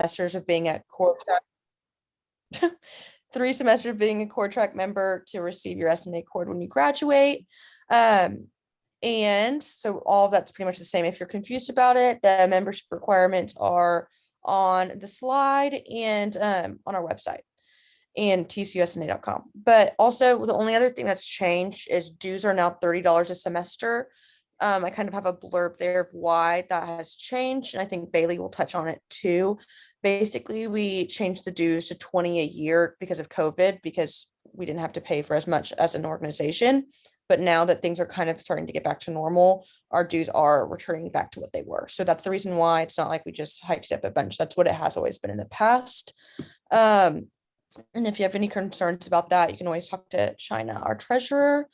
semesters of being a core track, 3 semesters of being a core track member to receive your SNA cord when you graduate. And so all of that's pretty much the same. If you're confused about it, the membership requirements are on the slide and on our website and tcusna.com. But also the only other thing that's changed is dues are now $30 a semester. I kind of have a blurb there of why that has changed, and I think Bailey will touch on it too. Basically, we changed the dues to 20 a year because of COVID, because we didn't have to pay for as much as an organization. But now that things are kind of starting to get back to normal, our dues are returning back to what they were. So that's the reason why it's not like we just hiked it up a bunch. That's what it has always been in the past. And if you have any concerns about that, you can always talk to China, our treasurer.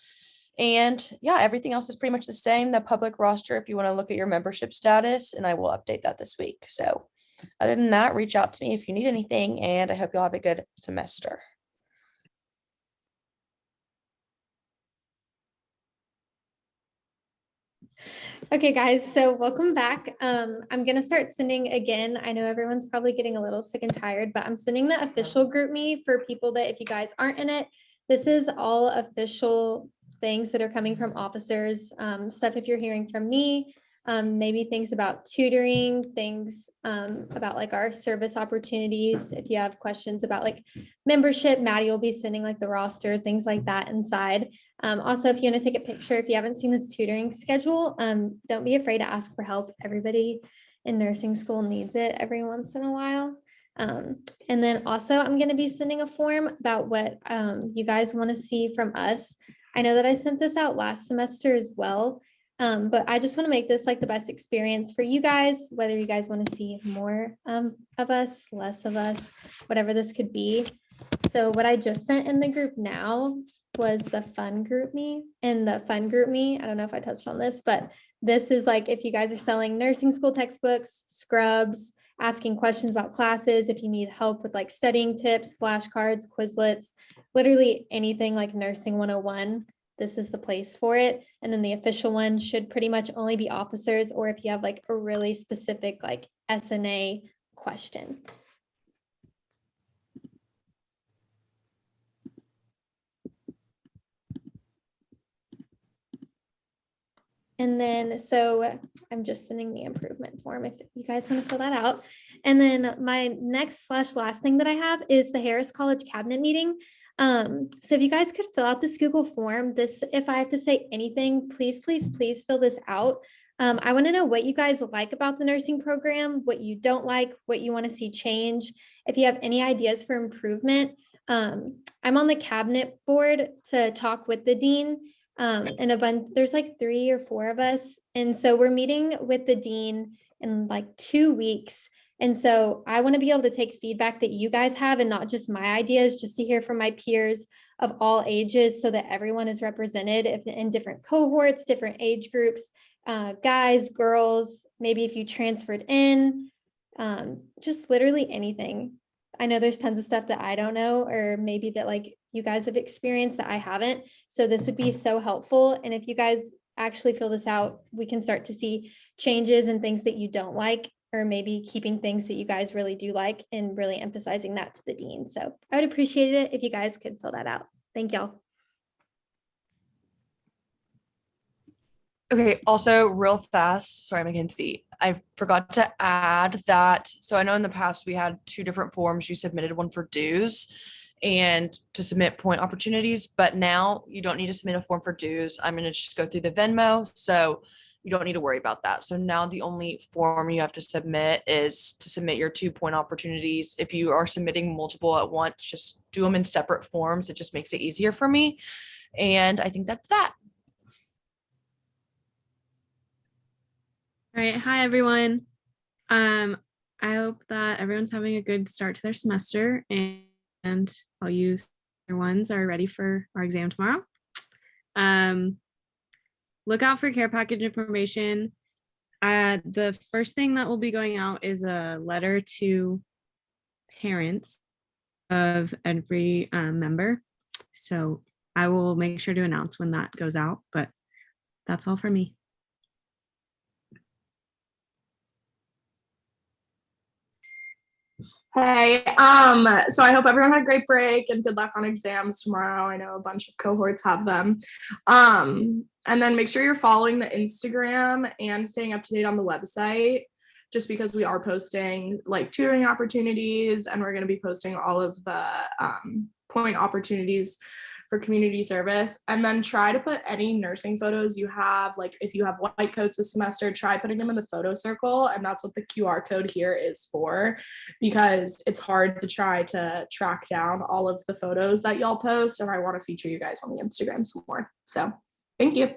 And yeah, everything else is pretty much the same. The public roster, if you want to look at your membership status, and I will update that this week. So other than that, reach out to me if you need anything, and I hope you'll have a good semester. Okay, guys, so welcome back. I'm going to start sending again. I know everyone's probably getting a little sick and tired, but I'm sending the official group me for people that if you guys aren't in it, this is all official things that are coming from officers, stuff if you're hearing from me, maybe things about tutoring, things about like our service opportunities. If you have questions about like membership, Maddie will be sending like the roster, things like that inside. Also, if you want to take a picture, if you haven't seen this tutoring schedule, don't be afraid to ask for help. Everybody in nursing school needs it every once in a while. And then also I'm going to be sending a form about what you guys want to see from us. I know that I sent this out last semester as well. But I just want to make this like the best experience for you guys, whether you guys want to see more of us, less of us, whatever this could be. So what I just sent in the group now was the fun group me. And the fun group me, I don't know if I touched on this, but this is like if you guys are selling nursing school textbooks, scrubs, asking questions about classes, if you need help with like studying tips, flashcards, Quizlets, literally anything like nursing 101. This is the place for it. And then the official one should pretty much only be officers, or if you have like a really specific like SNA question. And then, so I'm just sending the improvement form if you guys want to fill that out. And then my next / last thing that I have is the Harris College cabinet meeting. So if you guys could fill out this Google form, this, if I have to say anything, please, please, please fill this out. I want to know what you guys like about the nursing program, what you don't like, what you want to see change. If you have any ideas for improvement, I'm on the cabinet board to talk with the dean. And a bunch, there's like 3 or 4 of us. And so we're meeting with the dean in like 2 weeks. And so I want to be able to take feedback that you guys have and not just my ideas, just to hear from my peers of all ages so that everyone is represented in different cohorts, different age groups, guys, girls, maybe if you transferred in, just literally anything. I know there's tons of stuff that I don't know, or maybe that like you guys have experienced that I haven't. So this would be so helpful. And if you guys actually fill this out, we can start to see changes and things that you don't like, or maybe keeping things that you guys really do like and really emphasizing that to the dean. So I would appreciate it if you guys could fill that out. Thank y'all. Okay, also real fast, sorry, Mackenzie, I forgot to add that. So I know in the past we had 2 different forms. You submitted one for dues and to submit point opportunities, but now you don't need to submit a form for dues. I'm going to just go through the Venmo, so you don't need to worry about that. So now the only form you have to submit is to submit your 2 point opportunities. If you are submitting multiple at once, just do them in separate forms. It just makes it easier for me. And I think that's that. All right. Hi, everyone. I hope that everyone's having a good start to their semester, and all you ones are ready for our exam tomorrow. Look out for care package information. The first thing that will be going out is a letter to parents of every member. So I will make sure to announce when that goes out, but that's all for me. Hey, so I hope everyone had a great break and good luck on exams tomorrow. I know a bunch of cohorts have them. And then make sure you're following the Instagram and staying up to date on the website, just because we are posting like tutoring opportunities, and we're going to be posting all of the point opportunities for community service. And then try to put any nursing photos you have, like if you have white coats this semester, try putting them in the photo circle. And that's what the QR code here is for, because it's hard to try to track down all of the photos that y'all post. And I want to feature you guys on the Instagram some more. So thank you.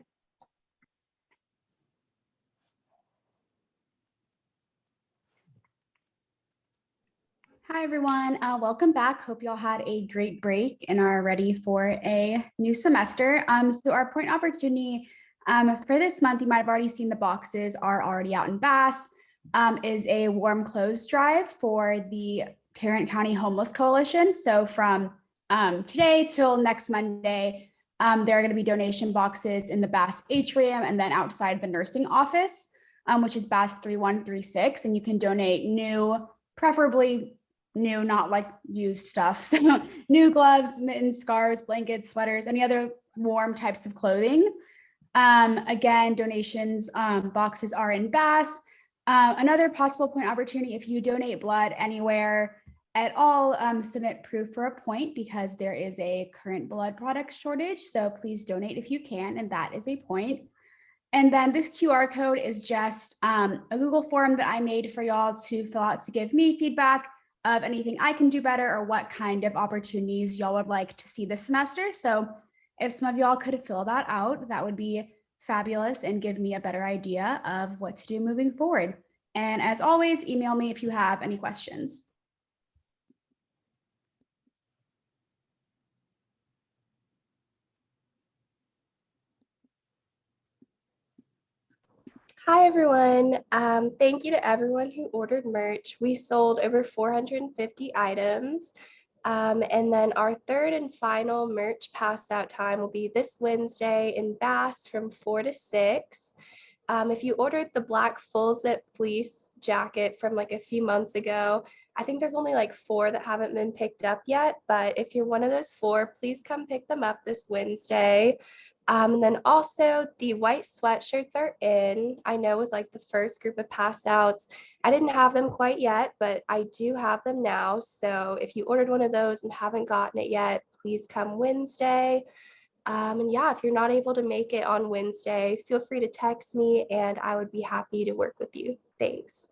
Hi, everyone. Welcome back. Hope y'all had a great break and are ready for a new semester. So our point opportunity for this month, you might have already seen the boxes are already out in Bass, is a warm clothes drive for the Tarrant County Homeless Coalition. So from today till next Monday, there are going to be donation boxes in the Bass atrium and then outside the nursing office, which is Bass 3136. And you can donate new, preferably new, not like used stuff. So new gloves, mittens, scarves, blankets, sweaters, any other warm types of clothing. Again, donations boxes are in Bass. Another possible point opportunity, if you donate blood anywhere at all, submit proof for a point, because there is a current blood product shortage. So please donate if you can, and that is a point. And then this QR code is just a Google form that I made for y'all to fill out to give me feedback of anything I can do better or what kind of opportunities y'all would like to see this semester. So if some of y'all could fill that out, that would be fabulous and give me a better idea of what to do moving forward. And as always, email me if you have any questions. Hi, everyone. Thank you to everyone who ordered merch. We sold over 450 items. And then our third and final merch pass out time will be this Wednesday in Bass from 4 to 6. If you ordered the black full zip fleece jacket from like a few months ago, I think there's only like 4 that haven't been picked up yet. But if you're one of those 4, please come pick them up this Wednesday. And then also the white sweatshirts are in. I know with like the first group of pass outs, I didn't have them quite yet, but I do have them now. So if you ordered one of those and haven't gotten it yet, please come Wednesday. And yeah, if you're not able to make it on Wednesday, feel free to text me and I would be happy to work with you. Thanks.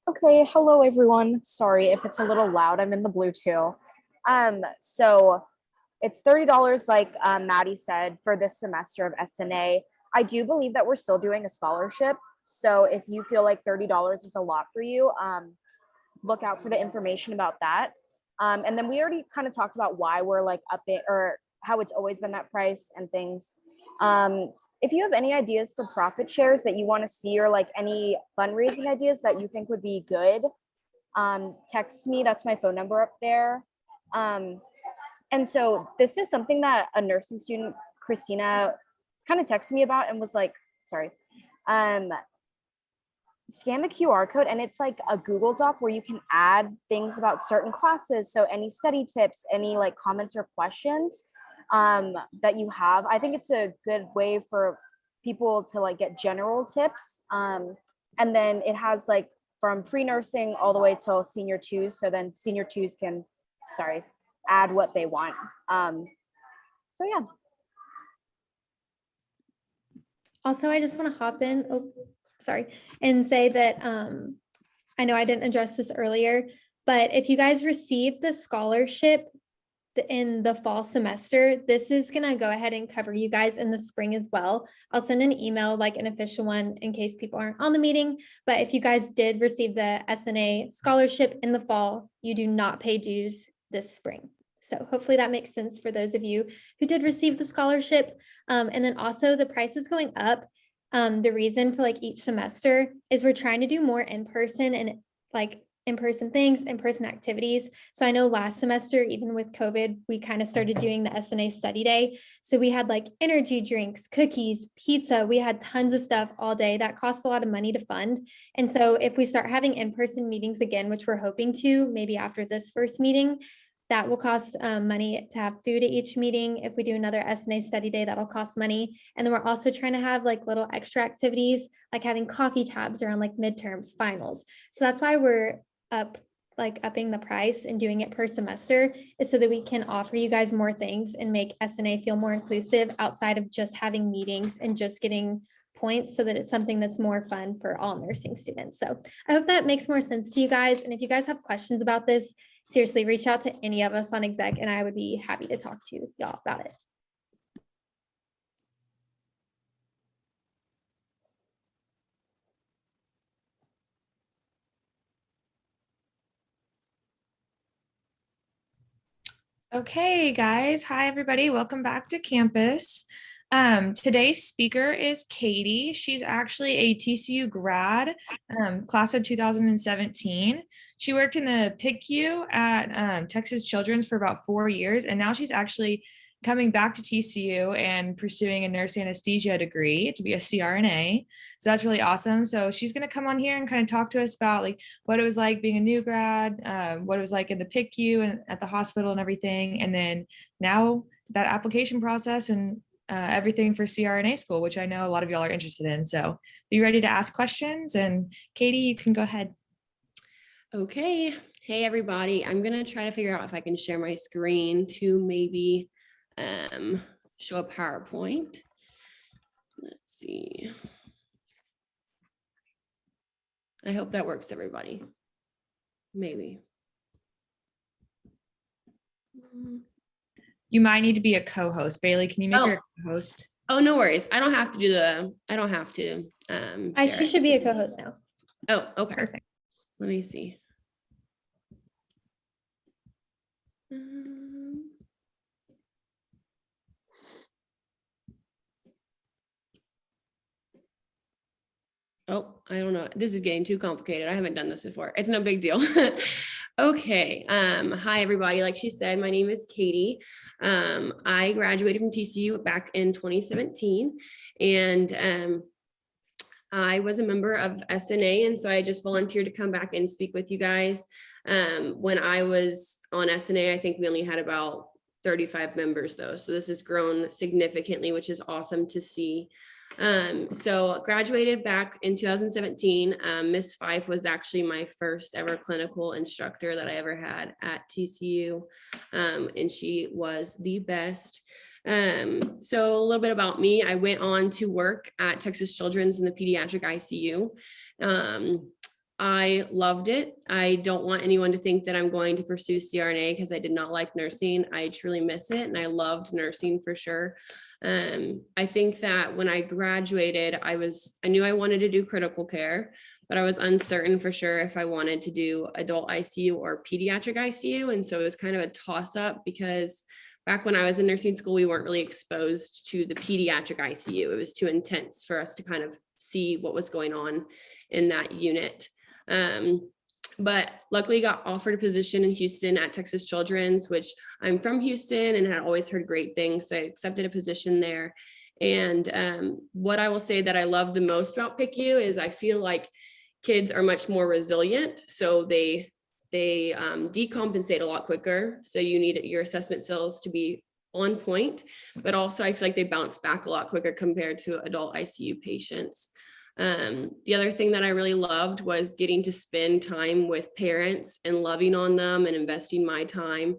Okay, hello everyone. Sorry if it's a little loud. I'm in the Bluetooth. So it's $30, like Maddie said, for this semester of SNA. I do believe that we're still doing a scholarship. So if you feel like $30 is a lot for you, look out for the information about that. And then we already kind of talked about why we're like up it, or how it's always been that price and things. If you have any ideas for profit shares that you want to see, or like any fundraising ideas that you think would be good, text me. That's my phone number up there. And so this is something that a nursing student, Christina, kind of texted me about and was like, sorry, scan the QR code, and it's like a Google Doc where you can add things about certain classes. So any study tips, any like comments or questions that you have. I think it's a good way for people to like get general tips. And then it has like from pre-nursing all the way till senior twos. So then senior twos can, add what they want. So yeah. Also, I just want to hop in, and say that I know I didn't address this earlier, but if you guys received the scholarship in the fall semester, this is going to go ahead and cover you guys in the spring as well. I'll send an email, like an official one, in case people aren't on the meeting. But if you guys did receive the SNA scholarship in the fall, you do not pay dues this spring. So hopefully that makes sense for those of you who did receive the scholarship. And then also the price is going up. The reason for like each semester is we're trying to do more in person and like in-person things, in-person activities. So I know last semester, even with COVID, we kind of started doing the SNA study day. So we had like energy drinks, cookies, pizza. We had tons of stuff all day that cost a lot of money to fund. And so if we start having in-person meetings again, which we're hoping to, maybe after this first meeting, that will cost money to have food at each meeting. If we do another SNA study day, that'll cost money. And then we're also trying to have like little extra activities, like having coffee tabs around like midterms, finals. So that's why we're upping the price and doing it per semester, is so that we can offer you guys more things and make SNA feel more inclusive outside of just having meetings and just getting points, so that it's something that's more fun for all nursing students. So I hope that makes more sense to you guys. And if you guys have questions about this, seriously, reach out to any of us on exec and I would be happy to talk to y'all about it. Okay, guys. Hi, everybody. Welcome back to campus. Today's speaker is Katie. She's actually a TCU grad, class of 2017. She worked in the PICU at Texas Children's for about 4 years, and now she's actually coming back to TCU and pursuing a nurse anesthesia degree to be a CRNA. So that's really awesome. So she's going to come on here and kind of talk to us about like what it was like being a new grad, what it was like in the PICU and at the hospital and everything. And then now that application process and everything for CRNA school, which I know a lot of y'all are interested in. So be ready to ask questions. And Katie, you can go ahead. Okay. Hey, everybody. I'm going to try to figure out if I can share my screen to maybe show a PowerPoint. Let's see. I hope that works, everybody. Maybe. You might need to be a co-host. Bailey, can you make her a co-host? Oh, no worries. I don't have to do the, I don't have to. She should be a co-host now. Oh, okay. Perfect. Let me see. Oh, I don't know. This is getting too complicated. I haven't done this before. It's no big deal. Okay. Hi, everybody. Like she said, my name is Katie. I graduated from TCU back in 2017. And I was a member of SNA. And so I just volunteered to come back and speak with you guys. When I was on SNA, I think we only had about 35 members though. So this has grown significantly, which is awesome to see. So graduated back in 2017. Miss Fife was actually my first ever clinical instructor that I ever had at TCU. And she was the best. So a little bit about me. I went on to work at Texas Children's in the pediatric ICU. I loved it. I don't want anyone to think that I'm going to pursue CRNA because I did not like nursing. I truly miss it. And I loved nursing for sure. I think that when I graduated, I knew I wanted to do critical care, but I was uncertain for sure if I wanted to do adult ICU or pediatric ICU. And so it was kind of a toss up because back when I was in nursing school, we weren't really exposed to the pediatric ICU. It was too intense for us to kind of see what was going on in that unit. But luckily got offered a position in Houston at Texas Children's, which I'm from Houston and had always heard great things. So I accepted a position there. And what I will say that I love the most about PICU is I feel like kids are much more resilient. So they decompensate a lot quicker. So you need your assessment skills to be on point, but also I feel like they bounce back a lot quicker compared to adult ICU patients. The other thing that I really loved was getting to spend time with parents and loving on them and investing my time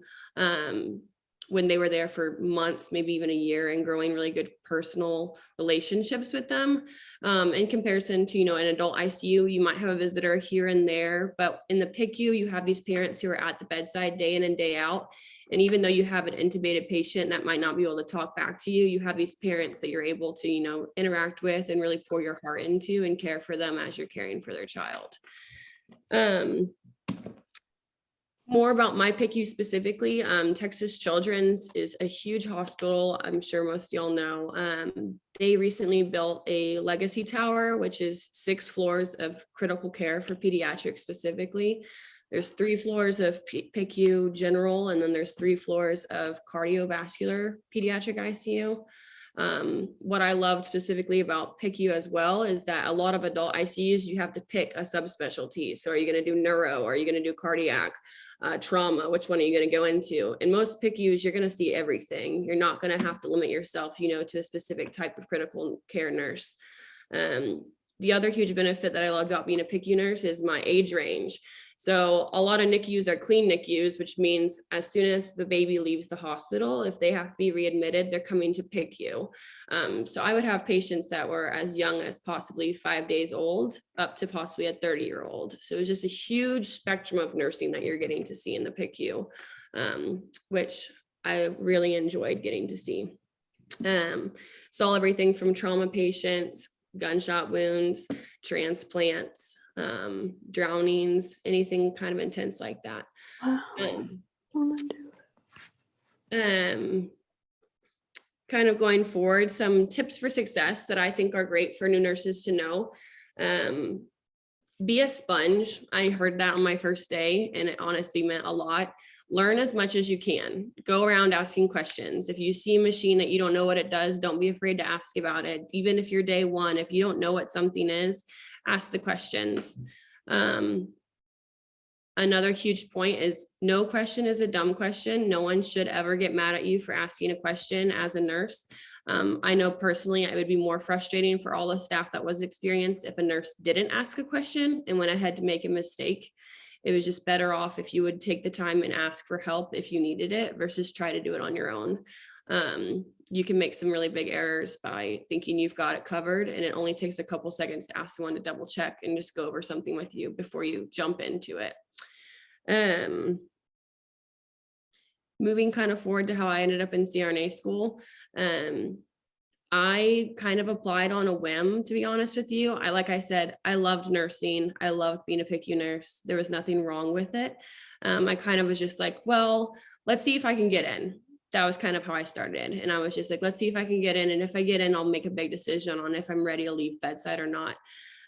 when they were there for months, maybe even a year, and growing really good personal relationships with them. In comparison to, an adult ICU, you might have a visitor here and there, but in the PICU, you have these parents who are at the bedside day in and day out. And even though you have an intubated patient that might not be able to talk back to you, you have these parents that you're able to, interact with and really pour your heart into and care for them as you're caring for their child. More about my PICU specifically, Texas Children's is a huge hospital. I'm sure most of y'all know. They recently built a legacy tower, which is 6 floors of critical care for pediatrics specifically. There's 3 floors of PICU general, and then there's 3 floors of cardiovascular pediatric ICU. What I loved specifically about PICU as well is that a lot of adult ICUs, you have to pick a subspecialty. So are you going to do neuro? Are you going to do cardiac, trauma? Which one are you going to go into? In most PICUs, you're going to see everything. You're not going to have to limit yourself, to a specific type of critical care nurse. The other huge benefit that I love about being a PICU nurse is my age range. So a lot of NICUs are clean NICUs, which means as soon as the baby leaves the hospital, if they have to be readmitted, they're coming to PICU. So I would have patients that were as young as possibly 5 days old up to possibly a 30-year-old. So it's just a huge spectrum of nursing that you're getting to see in the PICU, which I really enjoyed getting to see. Saw everything from trauma patients, gunshot wounds, transplants, drownings, anything kind of intense like that. Kind of going forward, some tips for success that I think are great for new nurses to know. Be a sponge. I heard that on my first day, and it honestly meant a lot. Learn as much as you can. Go around asking questions. If you see a machine that you don't know what it does, don't be afraid to ask about it. Even if you're day one, if you don't know what something is, ask the questions. Another huge point is no question is a dumb question. No one should ever get mad at you for asking a question as a nurse. I know personally, it would be more frustrating for all the staff that was experienced if a nurse didn't ask a question and went ahead to make a mistake. It was just better off if you would take the time and ask for help if you needed it versus try to do it on your own. You can make some really big errors by thinking you've got it covered, and it only takes a couple seconds to ask someone to double check and just go over something with you before you jump into it. Moving kind of forward to how I ended up in CRNA school. I kind of applied on a whim, to be honest with you. Like I said, I loved nursing. I loved being a PICU nurse. There was nothing wrong with it. I kind of was just like, well, let's see if I can get in. That was kind of how I started. And I was just like, let's see if I can get in. And if I get in, I'll make a big decision on if I'm ready to leave bedside or not.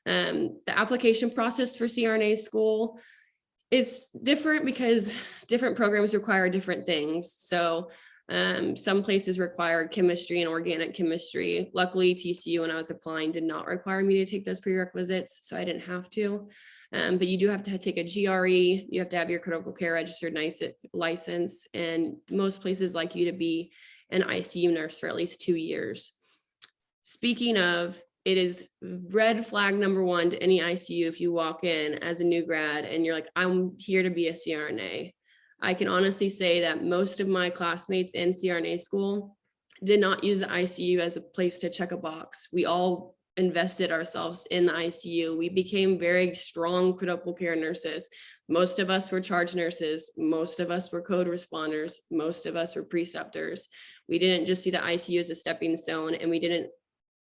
The application process for CRNA school is different because different programs require different things. So some places require chemistry and organic chemistry. Luckily, TCU, when I was applying, did not require me to take those prerequisites, so I didn't have to. But you do have to take a GRE. You have to have your critical care registered license, and most places like you to be an ICU nurse for at least 2 years. Speaking of, it is red flag number 1 to any ICU if you walk in as a new grad and you're like, I'm here to be a CRNA. I can honestly say that most of my classmates in CRNA school did not use the ICU as a place to check a box. We all invested ourselves in the ICU. We became very strong critical care nurses. Most of us were charge nurses. Most of us were code responders. Most of us were preceptors. We didn't just see the ICU as a stepping stone, and we didn't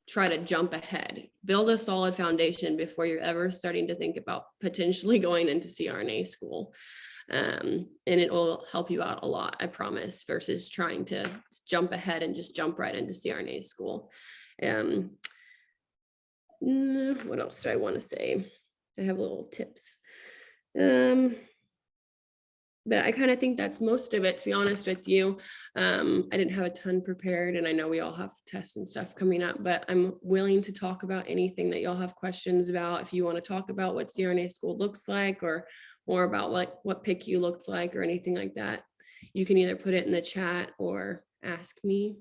try to jump ahead. Build a solid foundation before you're ever starting to think about potentially going into CRNA school. And it will help you out a lot, I promise, versus trying to jump ahead and just jump right into CRNA school. What else do I want to say? I have little tips. But I kind of think that's most of it, to be honest with you. I didn't have a ton prepared, and I know we all have tests and stuff coming up, but I'm willing to talk about anything that y'all have questions about. If you want to talk about what CRNA school looks like, or more about what PICU looks like, or anything like that, you can either put it in the chat or ask me.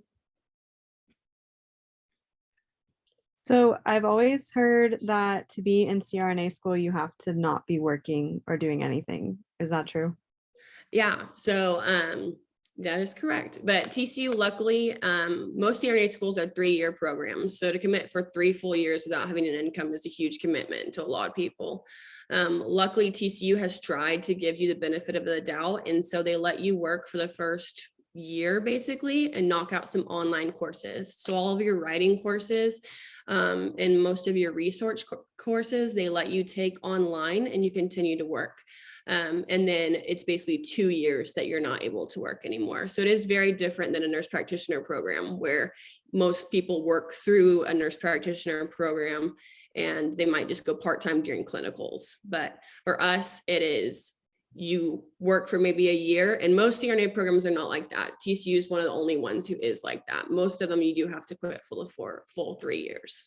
So I've always heard that to be in CRNA school, you have to not be working or doing anything. Is that true? Yeah, so that is correct. But TCU, luckily, most CRNA schools are 3-year programs. So to commit for 3 full years without having an income is a huge commitment to a lot of people. Luckily, TCU has tried to give you the benefit of the doubt. And so they let you work for the first year, basically, and knock out some online courses. So all of your writing courses and most of your research courses, they let you take online and you continue to work. And then it's basically 2 years that you're not able to work anymore. So it is very different than a nurse practitioner program, where most people work through a nurse practitioner program and they might just go part-time during clinicals. But for us, it is, you work for maybe a year, and most CRNA programs are not like that. TCU is one of the only ones who is like that. Most of them you do have to quit for full 3 years.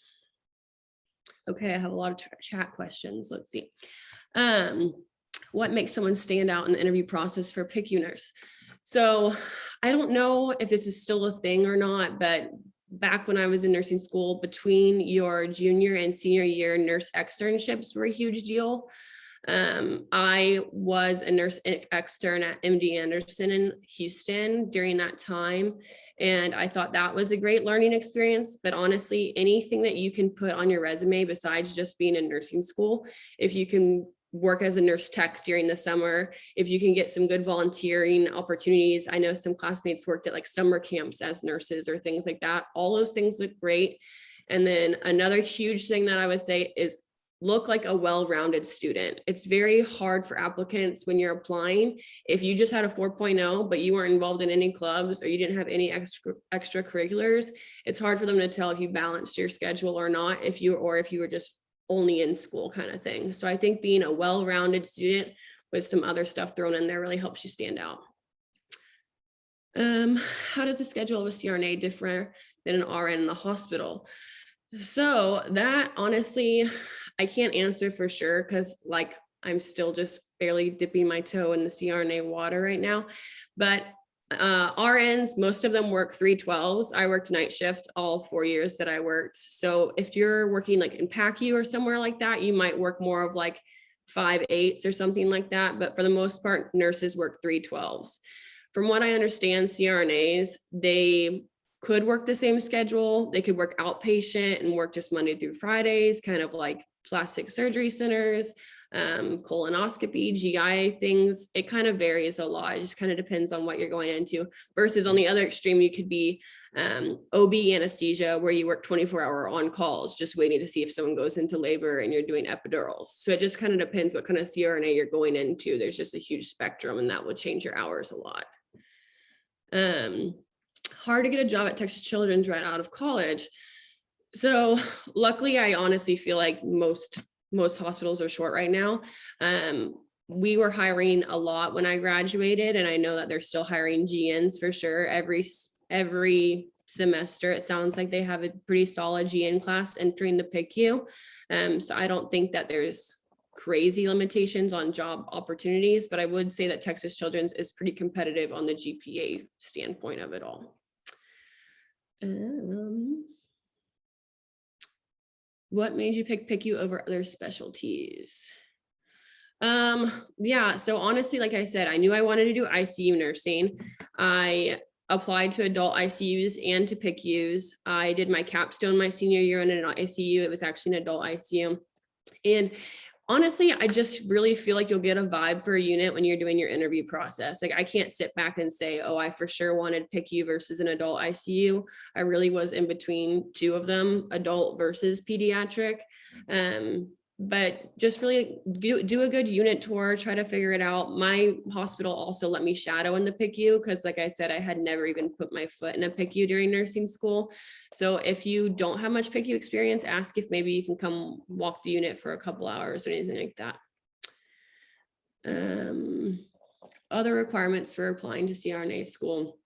Okay, I have a lot of chat questions. Let's see. What makes someone stand out in the interview process for PICU nurse? So I don't know if this is still a thing or not, but back when I was in nursing school, between your junior and senior year, nurse externships were a huge deal. I was a nurse extern at MD Anderson in Houston during that time, and I thought that was a great learning experience. But honestly, anything that you can put on your resume besides just being in nursing school, if you can work as a nurse tech during the summer, if you can get some good volunteering opportunities. I know some classmates worked at like summer camps as nurses or things like that. All those things look great. And then another huge thing that I would say is look like a well-rounded student. It's very hard for applicants when you're applying. If you just had a 4.0, but you weren't involved in any clubs or you didn't have any extracurriculars, it's hard for them to tell if you balanced your schedule or not, if you were just only in school kind of thing. So I think being a well-rounded student with some other stuff thrown in there really helps you stand out. How does the schedule of a CRNA differ than an RN in the hospital? So that honestly, I can't answer for sure because like I'm still just barely dipping my toe in the CRNA water right now. But RNs, most of them work 312s. I worked night shift all 4 years that I worked. So if you're working like in PACU or somewhere like that, you might work more of like 5/8s or something like that. But for the most part, nurses work 312s. From what I understand, CRNAs, they could work the same schedule. They could work outpatient and work just Monday through Fridays, kind of like plastic surgery centers, colonoscopy, GI things. It kind of varies a lot. It just kind of depends on what you're going into. Versus on the other extreme, you could be OB anesthesia, where you work 24-hour on calls, just waiting to see if someone goes into labor and you're doing epidurals. So it just kind of depends what kind of CRNA you're going into. There's just a huge spectrum, and that will change your hours a lot. Hard to get a job at Texas Children's right out of college. So luckily, I honestly feel like most hospitals are short right now. We were hiring a lot when I graduated, and I know that they're still hiring GNs for sure. Every semester, it sounds like they have a pretty solid GN class entering the PICU. So I don't think that there's crazy limitations on job opportunities, but I would say that Texas Children's is pretty competitive on the GPA standpoint of it all. What made you pick PICU over other specialties? Yeah, so honestly, like I said, I knew I wanted to do ICU nursing. I applied to adult ICUs and to PICUs. I did my capstone my senior year in an ICU. It was actually an adult ICU. And honestly, I just really feel like you'll get a vibe for a unit when you're doing your interview process. Like I can't sit back and say, oh, I for sure wanted PICU versus an adult ICU. I really was in between two of them, adult versus pediatric. But just really do a good unit tour, try to figure it out. My hospital also let me shadow in the PICU because like I said, I had never even put my foot in a PICU during nursing school. So if you don't have much PICU experience, ask if maybe you can come walk the unit for a couple hours or anything like that. Other requirements for applying to CRNA school.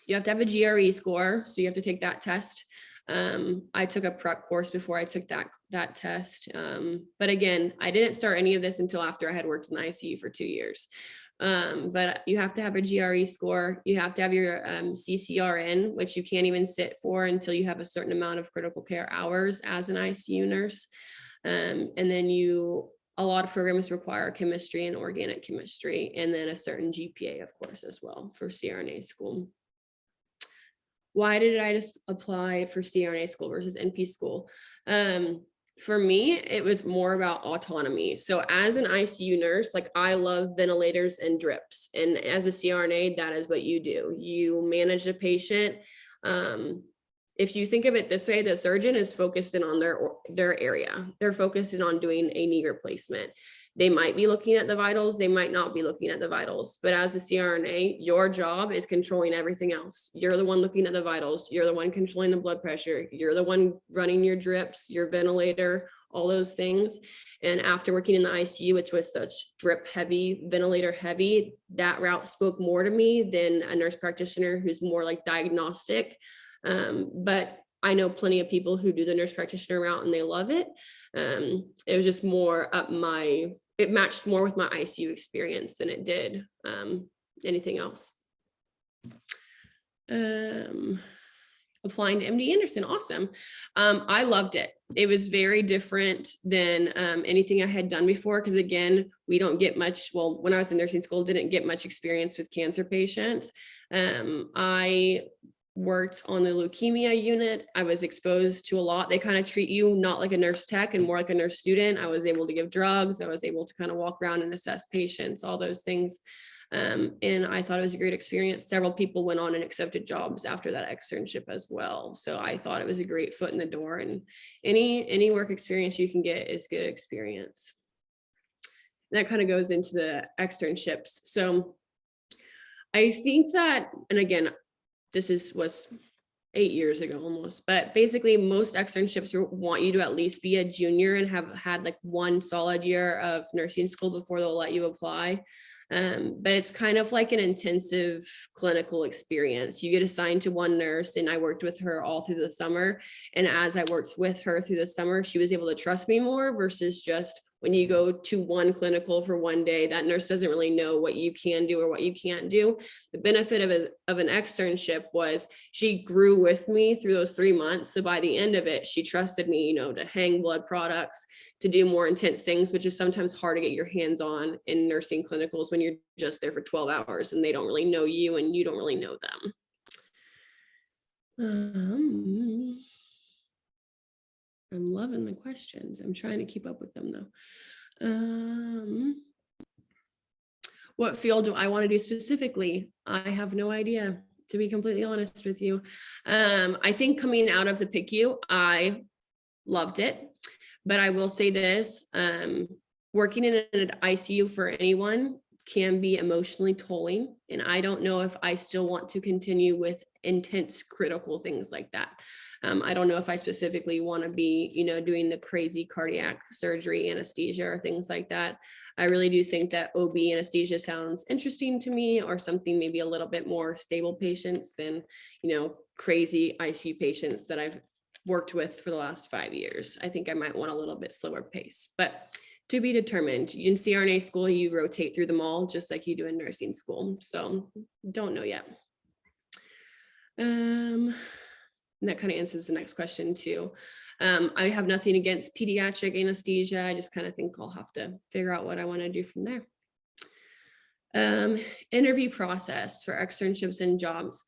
You have to have a GRE score, so you have to take that test. I took a prep course before I took that test. But again, I didn't start any of this until after I had worked in the ICU for 2 years. But you have to have a GRE score. You have to have your CCRN, which you can't even sit for until you have a certain amount of critical care hours as an ICU nurse. And then a lot of programs require chemistry and organic chemistry, and then a certain GPA, of course, as well for CRNA school. Why did I just apply for CRNA school versus NP school? For me, it was more about autonomy. So as an ICU nurse, like I love ventilators and drips. And as a CRNA, that is what you do. You manage the patient. if you think of it this way, the surgeon is focused in on their area. They're focused in on doing a knee replacement. They might be looking at the vitals, they might not be looking at the vitals, but as a CRNA, your job is controlling everything else. You're the one looking at the vitals, you're the one controlling the blood pressure, you're the one running your drips, your ventilator, all those things. And after working in the ICU, which was such drip heavy, ventilator heavy, that route spoke more to me than a nurse practitioner who's more like diagnostic. But I know plenty of people who do the nurse practitioner route and they love it. It was just more it matched more with my ICU experience than it did anything else. Applying to MD Anderson, awesome. I loved it. It was very different than anything I had done before, because again, we don't get much, well, when I was in nursing school, didn't get much experience with cancer patients. I worked on the leukemia unit. I was exposed to a lot. They kind of treat you not like a nurse tech and more like a nurse student. I was able to give drugs. I was able to kind of walk around and assess patients, all those things. And I thought it was a great experience. Several people went on and accepted jobs after that externship as well. So I thought it was a great foot in the door, and any work experience you can get is good experience. And that kind of goes into the externships. So I think that, and again, this was 8 years ago almost, but basically most externships want you to at least be a junior and have had like one solid year of nursing school before they'll let you apply. But it's kind of like an intensive clinical experience. You get assigned to one nurse, and I worked with her all through the summer. And as I worked with her through the summer, she was able to trust me more versus just when you go to one clinical for one day, that nurse doesn't really know what you can do or what you can't do. The benefit of an externship was she grew with me through those 3 months. So by the end of it, she trusted me, to hang blood products, to do more intense things, which is sometimes hard to get your hands on in nursing clinicals when you're just there for 12 hours and they don't really know you and you don't really know them. I'm loving the questions. I'm trying to keep up with them though. What field do I want to do specifically? I have no idea, to be completely honest with you. I think coming out of the PICU, I loved it, but I will say this, working in an ICU for anyone can be emotionally tolling. And I don't know if I still want to continue with intense critical things like that. I don't know if I specifically want to be, doing the crazy cardiac surgery, anesthesia, or things like that. I really do think that OB anesthesia sounds interesting to me, or something maybe a little bit more stable patients than, crazy ICU patients that I've worked with for the last 5 years. I think I might want a little bit slower pace, but to be determined. In CRNA school, you rotate through them all just like you do in nursing school. So don't know yet. And that kind of answers the next question too. I have nothing against pediatric anesthesia. I just kind of think I'll have to figure out what I want to do from there. Interview process for externships and jobs.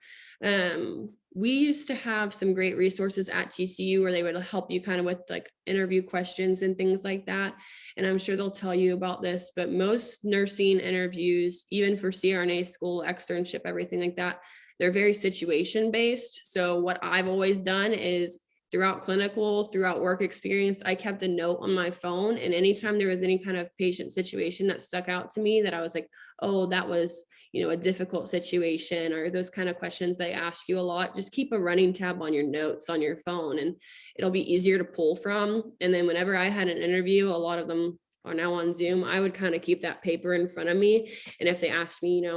We used to have some great resources at TCU where they would help you kind of with like interview questions and things like that. And I'm sure they'll tell you about this, but most nursing interviews, even for CRNA school, externship, everything like that, they're very situation based. So what I've always done is throughout work experience, I kept a note on my phone. And anytime there was any kind of patient situation that stuck out to me that I was like, oh, that was, a difficult situation, or those kind of questions they ask you a lot, just keep a running tab on your notes on your phone and it'll be easier to pull from. And then whenever I had an interview, a lot of them are now on Zoom, I would kind of keep that paper in front of me. And if they asked me,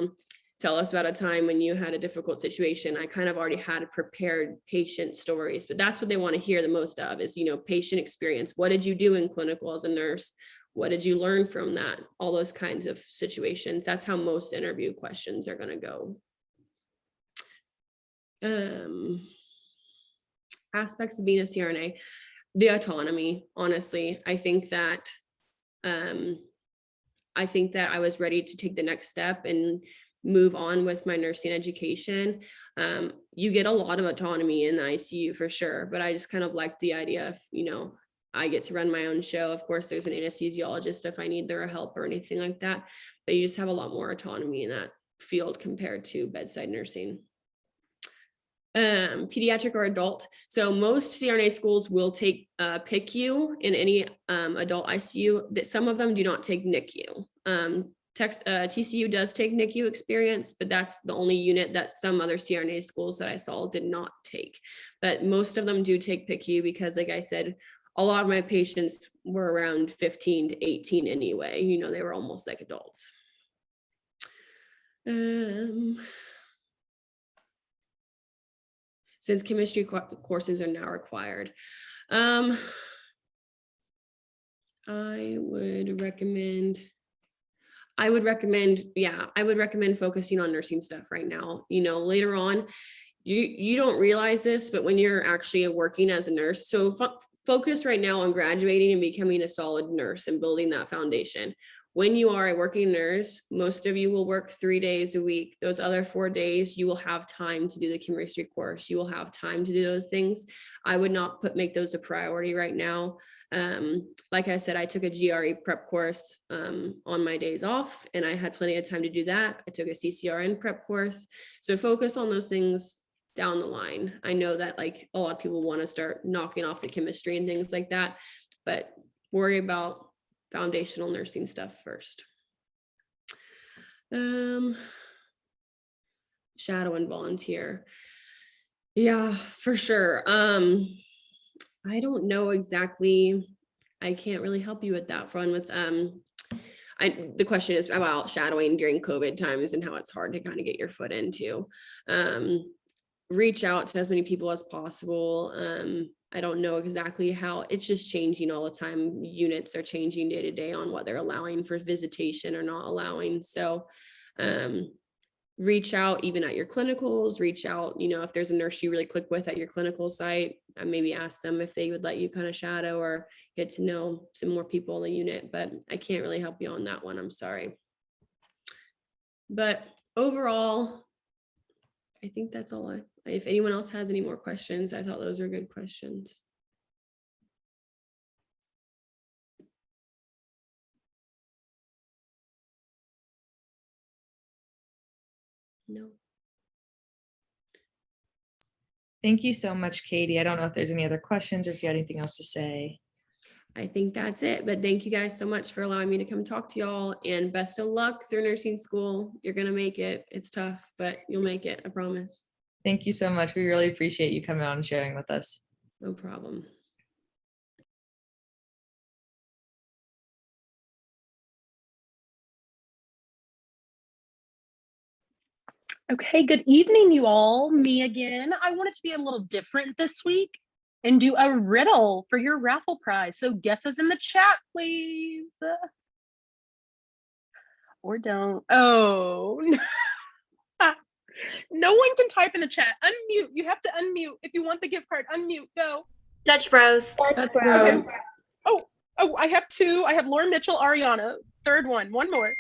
tell us about a time when you had a difficult situation, I kind of already had prepared patient stories, but that's what they want to hear the most of is, patient experience. What did you do in clinical as a nurse? What did you learn from that? All those kinds of situations. That's how most interview questions are going to go. Aspects of being a CRNA, the autonomy, honestly, I think that I was ready to take the next step and move on with my nursing education. You get a lot of autonomy in the ICU for sure, but I just kind of like the idea of, I get to run my own show. Of course, there's an anesthesiologist if I need their help or anything like that, but you just have a lot more autonomy in that field compared to bedside nursing. pediatric or adult. So most CRNA schools will take PICU in any adult ICU. That some of them do not take NICU. TCU does take NICU experience, but that's the only unit that some other CRNA schools that I saw did not take. But most of them do take PICU because, like I said, a lot of my patients were around 15 to 18 anyway. You know, they were almost like adults. Since chemistry courses are now required. I would recommend focusing on nursing stuff right now. You know, later on, you don't realize this, but when you're actually working as a nurse, so focus right now on graduating and becoming a solid nurse and building that foundation. When you are a working nurse, most of you will work 3 days a week. Those other 4 days, you will have time to do the chemistry course. You will have time to do those things. I would not make those a priority right now. Like I said, I took a GRE prep course on my days off, and I had plenty of time to do that. I took a CCRN prep course. So focus on those things down the line. I know that like a lot of people want to start knocking off the chemistry and things like that, but worry about foundational nursing stuff first. Shadow and volunteer. Yeah, for sure. I don't know exactly. I can't really help you with that front with the question is about shadowing during COVID times and how it's hard to kind of get your foot into. Reach out to as many people as possible. I don't know exactly how, it's just changing all the time. Units are changing day to day on what they're allowing for visitation or not allowing. So reach out even at your clinicals, reach out, you know, if there's a nurse you really click with at your clinical site, and maybe ask them if they would let you kind of shadow or get to know some more people in the unit, but I can't really help you on that one. I'm sorry. But overall, I think that's all. If anyone else has any more questions, I thought those are good questions. No. Thank you so much, Katie. I don't know if there's any other questions or if you had anything else to say. I think that's it, but thank you guys so much for allowing me to come talk to y'all, and best of luck through nursing school. You're gonna make it. It's tough, but you'll make it, I promise. Thank you so much. We really appreciate you coming on and sharing with us. No problem. Okay, good evening, you all. Me again. I wanted to be a little different this week and do a riddle for your raffle prize. So guesses in the chat, please. Or don't. Oh, no one can type in the chat. Unmute. You have to unmute. If you want the gift card, unmute. Go. Dutch Bros. Dutch Bros. Okay. Oh, I have two. I have Lauren Mitchell, Ariana. Third one. One more.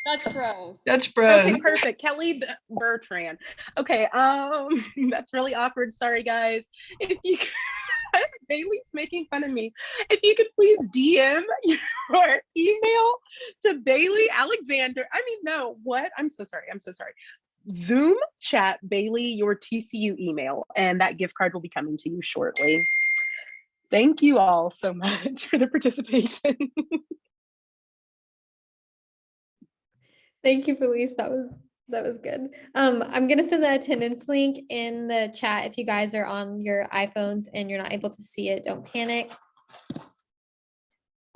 Dutch Bros. Dutch Bros. Okay, perfect. Kelly Bertrand. Okay, that's really awkward. Sorry, guys. If you Bailey's making fun of me. If you could please DM your email to Bailey Alexander. I mean, no, what? I'm so sorry. I'm so sorry. Zoom chat Bailey your TCU email, and that gift card will be coming to you shortly. Thank you all so much for the participation. Thank you, Felice. That was good. I'm gonna send the attendance link in the chat. If you guys are on your iPhones and you're not able to see it, don't panic.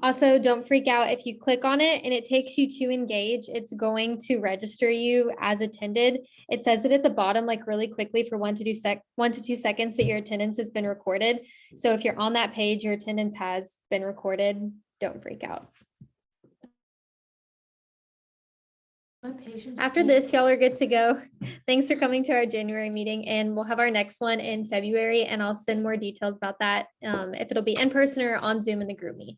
Also, don't freak out if you click on it and it takes you to engage. It's going to register you as attended. It says it at the bottom, like really quickly for 1 to 2 seconds that your attendance has been recorded. So if you're on that page, your attendance has been recorded. Don't freak out. After this, y'all are good to go. Thanks for coming to our January meeting, and we'll have our next one in February, and I'll send more details about that if it'll be in person or on Zoom in the group meet.